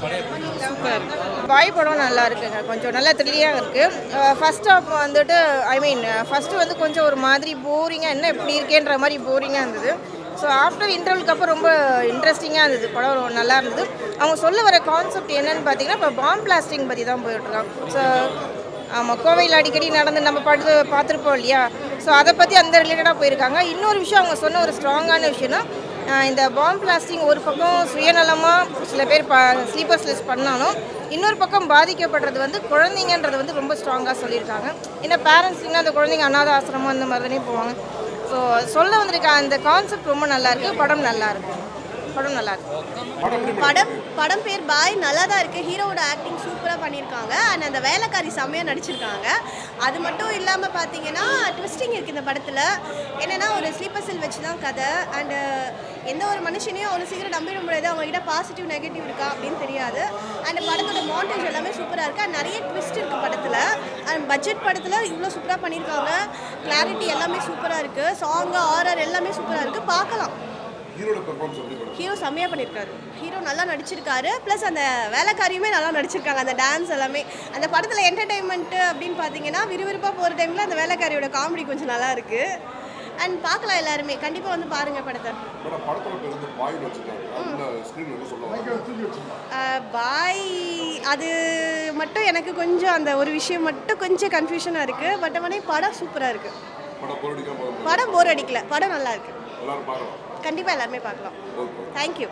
Super. பாய் படம் நல்லா இருக்குங்க. கொஞ்சம் நல்லா த்ரில்லியாக இருக்குது. ஃபர்ஸ்ட் ஹாஃப் வந்துட்டு ஃபஸ்ட்டு வந்து கொஞ்சம் ஒரு மாதிரி போரிங்காக என்ன இப்படி இருக்கேன்ற மாதிரி போரிங்காக இருந்தது. ஸோ ஆஃப்டர் இன்டர்வலுக்கு அப்புறம் ரொம்ப இன்ட்ரெஸ்டிங்காக இருந்தது. படம் நல்லா இருந்தது. அவங்க சொல்ல வர கான்செப்ட் என்னன்னு பார்த்தீங்கன்னா, இப்போ பாம் பிளாஸ்டிங் பற்றி தான் போயிட்டுருக்காங்க. ஸோ ஆமாம், கோவையில் அடிக்கடி நடந்து நம்ம பார்த்துருப்போம் இல்லையா? ஸோ அதை பற்றி அந்த ரிலேட்டடாக போயிருக்காங்க. இன்னொரு விஷயம் அவங்க சொன்ன ஒரு ஸ்ட்ராங்கான விஷயம்னா, இந்த பாம் பிளாஸ்டிங் ஒரு பக்கம் சுயநலமாக சில பேர் ஸ்லீப்பர் ஸ்லெஸ் பண்ணாலும், இன்னொரு பக்கம் பாதிக்கப்படுறது வந்து குழந்தைங்கன்றது வந்து ரொம்ப ஸ்ட்ராங்காக சொல்லியிருக்காங்க. ஏன்னா பேரண்ட்ஸ்லாம் அந்த குழந்தைங்க அனாதை ஆசிரமம் அந்த மாதிரி தானே போவாங்க. ஸோ சொல்ல வந்திருக்க அந்த கான்செப்ட் ரொம்ப நல்லாயிருக்கு. படம் நல்லாயிருக்கு. படம் பேர் பாய், நல்லா தான் இருக்குது. ஹீரோவோட ஆக்டிங் சூப்பராக பண்ணியிருக்காங்க. அண்ட் அந்த வேலைக்காரி செம்மையாக நடிச்சிருக்காங்க. அது மட்டும் இல்லாமல் பார்த்தீங்கன்னா ட்விஸ்டிங் இருக்குது இந்த படத்தில். என்னென்னா ஒரு ஸ்லீப்பர் செல் வச்சு தான் கதை. அண்டு எந்த ஒரு மனுஷனையும் அவ்வளோ சீக்கிரம் நம்பிட முடியாது. அவங்ககிட்ட பாசிட்டிவ் நெகட்டிவ் இருக்கா அப்படின்னு தெரியாது. அண்ட் படத்தோட மாண்டேஜ் எல்லாமே சூப்பராக இருக்குது. அண்ட் நிறைய ட்விஸ்ட் இருக்குது படத்தில். அண்ட் பட்ஜெட் படத்தில் இவ்வளோ சூப்பராக பண்ணியிருக்காங்க. கிளாரிட்டி எல்லாமே சூப்பராக இருக்குது. சாங்கு ஆர்ஆர் எல்லாமே சூப்பராக இருக்குது. பார்க்கலாம். ஹீரோ செம்மையாக பண்ணியிருக்காரு. ஹீரோ நல்லா நடிச்சிருக்காரு. ப்ளஸ் அந்த வேலைக்காரியுமே நல்லா நடிச்சிருக்காங்க. அந்த டான்ஸ் எல்லாமே அந்த படத்தில் என்டர்டெயின்மெண்ட்டு அப்படின்னு பார்த்தீங்கன்னா, விறுவிறுப்பாக போகிற டைமில் அந்த வேலைக்காரியோட காமெடி கொஞ்சம் நல்லா இருக்குது. அண்ட் பார்க்கலாம், எல்லாருமே கண்டிப்பாக வந்து பாருங்கள் படத்தை. பாய் அது மட்டும் எனக்கு கொஞ்சம் அந்த ஒரு விஷயம் மட்டும் கொஞ்சம் கன்ஃபியூஷனாக இருக்குது. பட் ஆனால் படம் சூப்பராக இருக்குது. படம் போர் அடிக்கல. படம் நல்லா இருக்குது. கண்டிப்பாக எல்லாருமே பார்க்கலாம். தேங்க்யூ.